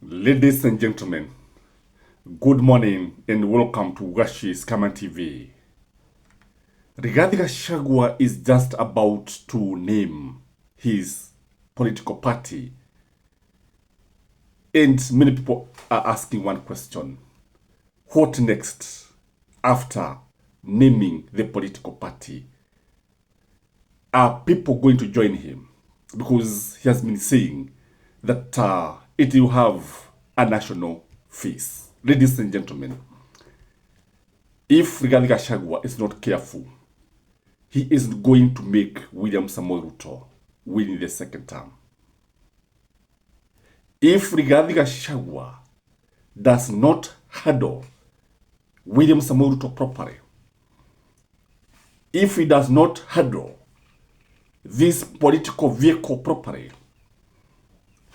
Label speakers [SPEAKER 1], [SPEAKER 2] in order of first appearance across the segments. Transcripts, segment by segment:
[SPEAKER 1] Ladies and gentlemen, good morning and welcome to Washi's Kama TV. Rigathi Gachagua is just about to name his political party, and many people are asking one question: what next after naming the political party? Are people going to join him? Because he has been saying that it will have a national face. Ladies and gentlemen, if Rigathi Gachagua is not careful, he is going to make William Samoei Ruto win the second term. If Rigathi Gachagua does not handle William Samoei Ruto properly, if he does not handle this political vehicle properly,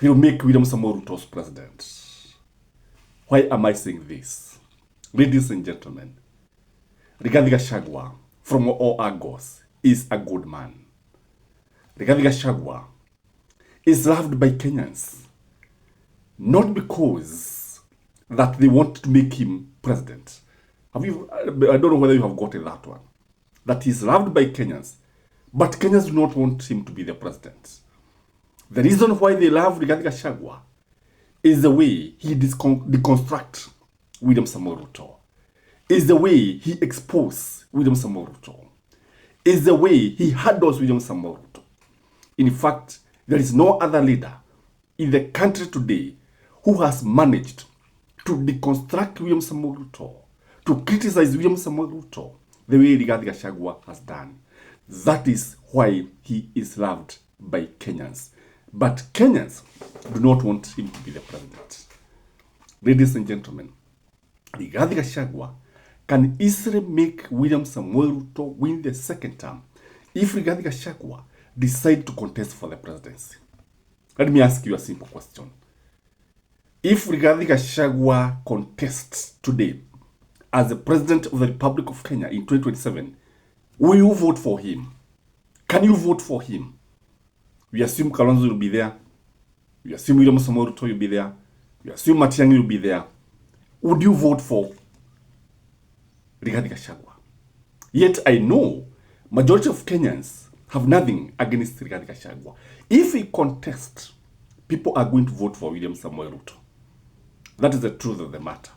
[SPEAKER 1] he will make William Samoei Ruto's president. Why am I saying this? Ladies and gentlemen, Rigathi Gachagua, from all angles, is a good man. Rigathi Gachagua is loved by Kenyans, not because that they want to make him president. I don't know whether you have gotten that one. That he's loved by Kenyans, but Kenyans do not want him to be the president. The reason why they love Rigathi Gachagua is the way he deconstructs William Samoei Ruto, is the way he exposes William Samoei Ruto, is the way he handles William Samoei Ruto. In fact, there is no other leader in the country today who has managed to deconstruct William Samoei Ruto, to criticize William Samoei Ruto the way Rigathi Gachagua has done. That is why he is loved by Kenyans. But Kenyans do not want him to be the president. Ladies and gentlemen, Rigathi Gachagua can easily make William Samoei Ruto win the second term if Rigathi Gachagua decide to contest for the presidency. Let me ask you a simple question. If Rigathi Gachagua contests today as the president of the Republic of Kenya in 2027, will you vote for him? Can you vote for him? We assume Kalonzo will be there. We assume William Samoei Ruto will be there. We assume Matiang'i will be there. Would you vote for Rigathi Gachagua? Yet I know majority of Kenyans have nothing against Rigathi Gachagua. If he contests, people are going to vote for William Samoei Ruto. That is the truth of the matter.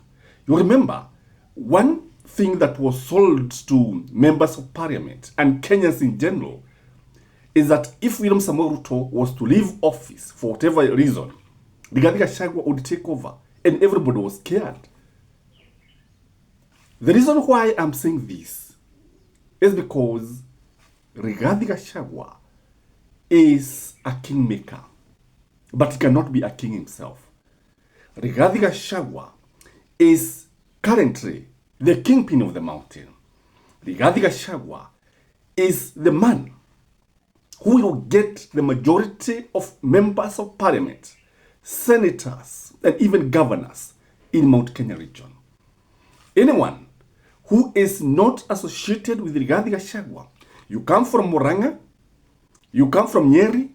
[SPEAKER 1] You remember, one thing that was sold to members of parliament and Kenyans in general is that if William Samoei Ruto was to leave office for whatever reason, Rigathi Gachagua would take over, and everybody was scared. The reason why I'm saying this is because Rigathi Gachagua is a kingmaker, but he cannot be a king himself. Rigathi Gachagua is currently the kingpin of the mountain. Rigathi Gachagua is the man who will get the majority of members of parliament, senators, and even governors in Mount Kenya region. Anyone who is not associated with Rigathi Gachagua, you come from Murang'a, you come from Nyeri,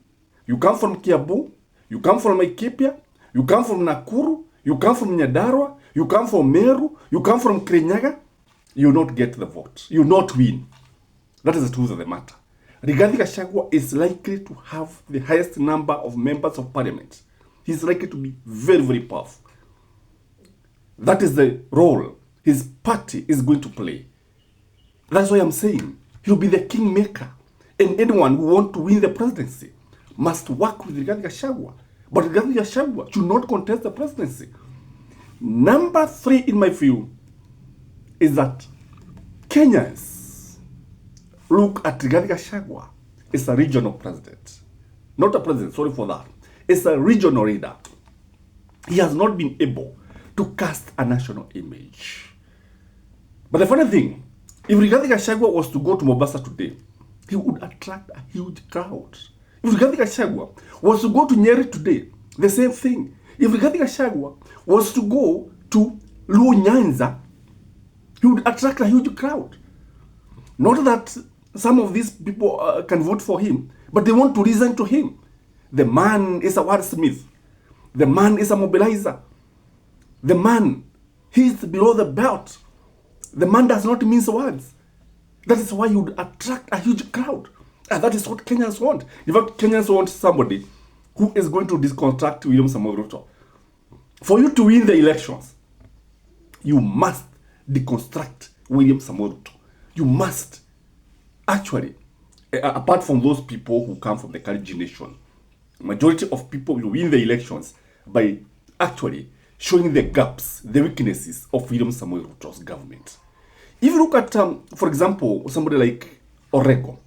[SPEAKER 1] you come from Kiambu, you come from Laikipia, you come from Nakuru, you come from Nyandarua, you come from Meru, you come from Kirinyaga, you will not get the vote. You will not win. That is the truth of the matter. Rigathi Gachagua is likely to have the highest number of members of parliament. He is likely to be very, very powerful. That is the role his party is going to play. That's why I'm saying he'll be the kingmaker. And anyone who wants to win the presidency must work with Rigathi Gachagua. But Rigathi Gachagua should not contest the presidency. Number 3 in my view is that Kenyans look at Rigathi Gachagua as a regional president. Not a president, sorry for that. It's a regional leader. He has not been able to cast a national image. But the funny thing, if Rigathi Gachagua was to go to Mombasa today, he would attract a huge crowd. If Rigathi Gachagua was to go to Nyeri today, the same thing. If Rigathi Gachagua was to go to Luo Nyanza, he would attract a huge crowd. Not that some of these people can vote for him, but they want to listen to him. The man is a wordsmith. The man is a mobilizer. The man, he's below the belt. The man does not mince words. That is why you would attract a huge crowd. And that is what Kenyans want. In fact, Kenyans want somebody who is going to deconstruct William Samoei Ruto. For you to win the elections, you must deconstruct William Samoei Ruto. You must actually, apart from those people who come from the Kalenjin nation, majority of people will win the elections by actually showing the gaps, the weaknesses of William Samoei Ruto's government. If you look at, for example, somebody like Orego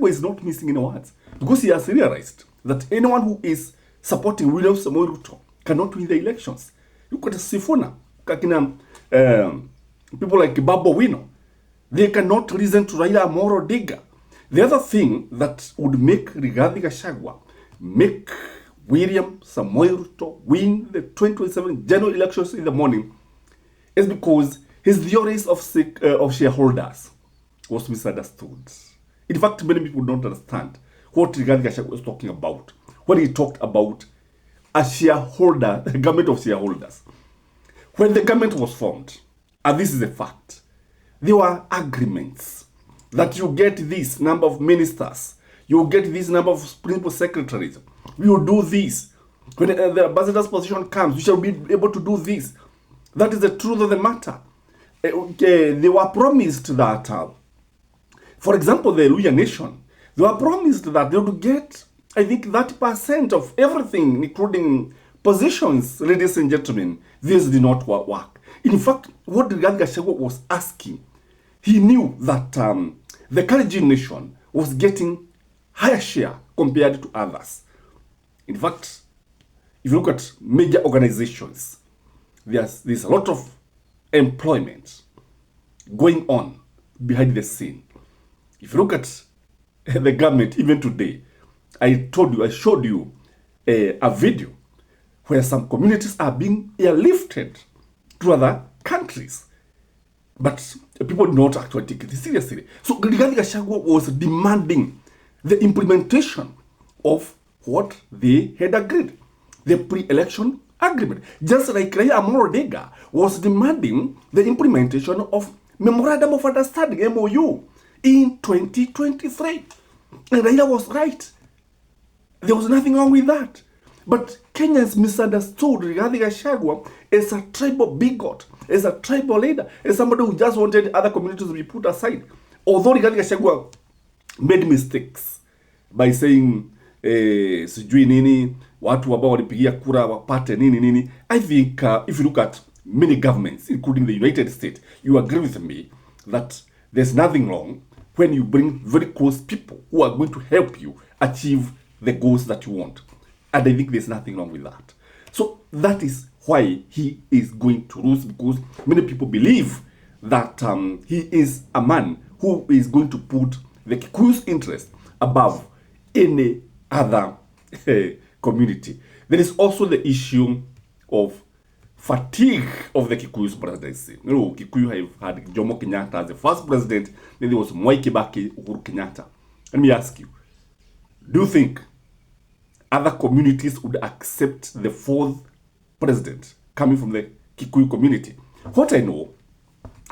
[SPEAKER 1] is not missing any words because he has realized that anyone who is supporting William Samoei Ruto cannot win the elections. Look at Sifuna, people like Babo Wino. They cannot listen to Raila Amolo Odinga. The other thing that would make Rigathi Gachagua make William Samoei Ruto win the 2027 general elections in the morning is because his theories of shareholders was misunderstood. In fact, many people don't understand what Rigathi Gachagua was talking about when he talked about a shareholder, a government of shareholders. When the government was formed, and this is a fact, there were agreements that you get this number of ministers, you get this number of principal secretaries, we will do this. When the ambassador's position comes, you shall be able to do this. That is the truth of the matter. They were promised that, for example, the Luya nation, they were promised that they would get, I think, 30% of everything, including positions, ladies and gentlemen. This did not work. In fact, what Rigathi Gachagua was asking, he knew that the Kalenjin nation was getting higher share compared to others. In fact, if you look at major organizations, there's a lot of employment going on behind the scene. If you look at the government, even today, I showed you a video where some communities are being airlifted to other countries. But people do not actually take it seriously. So Rigathi Gachagua was demanding the implementation of what they had agreed, the pre-election agreement. Just like Raila Amolo Odinga was demanding the implementation of Memorandum of Understanding, MOU, in 2023. And Raila was right. There was nothing wrong with that. But Kenyans misunderstood Rigathi Gachagua as a tribal bigot, as a tribal leader, as somebody who just wanted other communities to be put aside. Although Rigathi Gachagua made mistakes by saying, sijui nini, watu ambao walipigia kura wapate nini nini. I think if you look at many governments, including the United States, you agree with me that there's nothing wrong when you bring very close people who are going to help you achieve the goals that you want. And I think there's nothing wrong with that. So that is why he is going to lose, because many people believe that he is a man who is going to put the Kikuyu's interest above any other community. There is also the issue of fatigue of the Kikuyu's presidency. You know, Kikuyu have had Jomo Kenyatta as the first president, then there was Mwai Kibaki, Uhuru Kenyatta. Let me ask you, do you think other communities would accept the fourth president coming from the Kikuyu community? What I know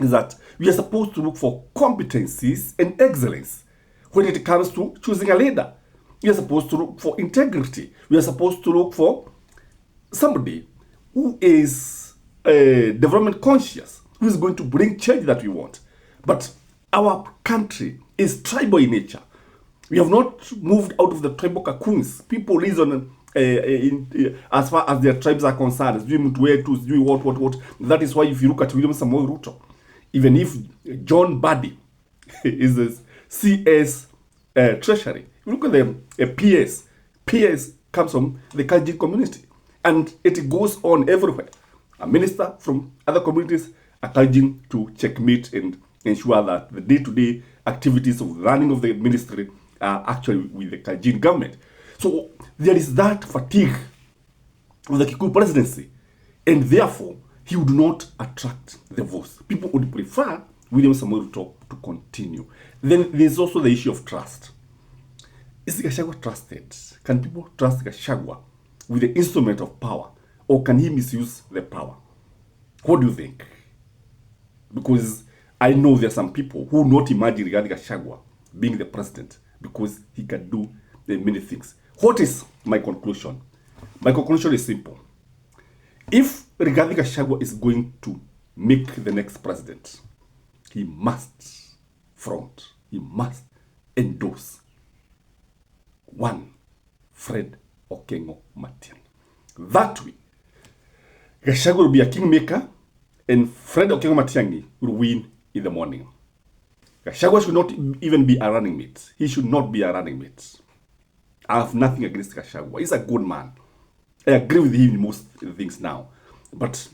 [SPEAKER 1] is that we are supposed to look for competencies and excellence when it comes to choosing a leader. We are supposed to look for integrity. We are supposed to look for somebody who is development conscious, who is going to bring change that we want. But our country is tribal in nature. We have not moved out of the tribal cocoons. People reason as far as their tribes are concerned. What. That is why if you look at William Samoei Ruto, even if John Buddy is the CS Treasury, you look at the PS comes from the Kalenjin community. And it goes on everywhere. A minister from other communities are Kalenjin to checkmate and ensure that the day-to-day activities of running of the ministry are actually with the Kalenjin government. So there is that fatigue of the Kikuyu presidency, and therefore he would not attract the votes. People would prefer William Samoei Ruto to continue. Then there's also the issue of trust. Is Gachagua trusted? Can people trust Gachagua with the instrument of power or can he misuse the power? What do you think? Because I know there are some people who not imagine Rigathi Gachagua being the president because he can do many things. What is my conclusion? My conclusion is simple. If Rigathi Gachagua is going to make the next president, he must endorse one Fred Okengo Matiang'i. That way, Gachagua will be a kingmaker and Fred Okengo Matiang'i will win in the morning. Gachagua should not even be a running mate. He should not be a running mate. I have nothing against Gachagua. He's a good man. I agree with him in most things now. But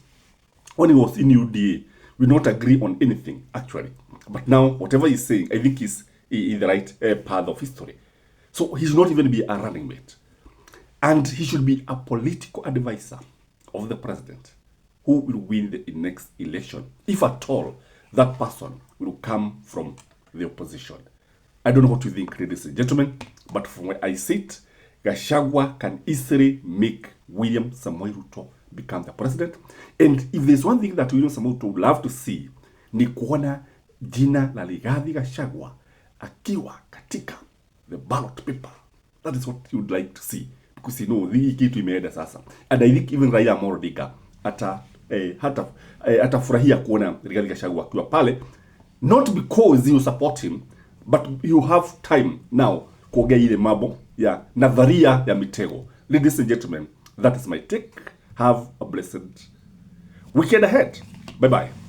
[SPEAKER 1] when he was in UDA, we not agree on anything, actually. But now, whatever he's saying, I think is the right path of history. So he should not even be a running mate. And he should be a political advisor of the president who will win the next election, if at all that person will come from the opposition. I don't know what you think, ladies and gentlemen, but from where I sit, Gachagua can easily make William Samoei Ruto become the president. And if there's one thing that William Samoei Ruto would love to see, ni kuona jina la Rigathi Gachagua akiwa katika the ballot paper. That is what he would like to see. Because hii kitu imeenda sasa. And I think even Raila Amolo Odinga atafurahia kuona Rigathi Gachagua akiwa pale. Not because you support him, but you have time now kuongea ile mambo ya nadharia ya mitego. Ladies and gentlemen, that is my take. Have a blessed weekend ahead. Bye-bye.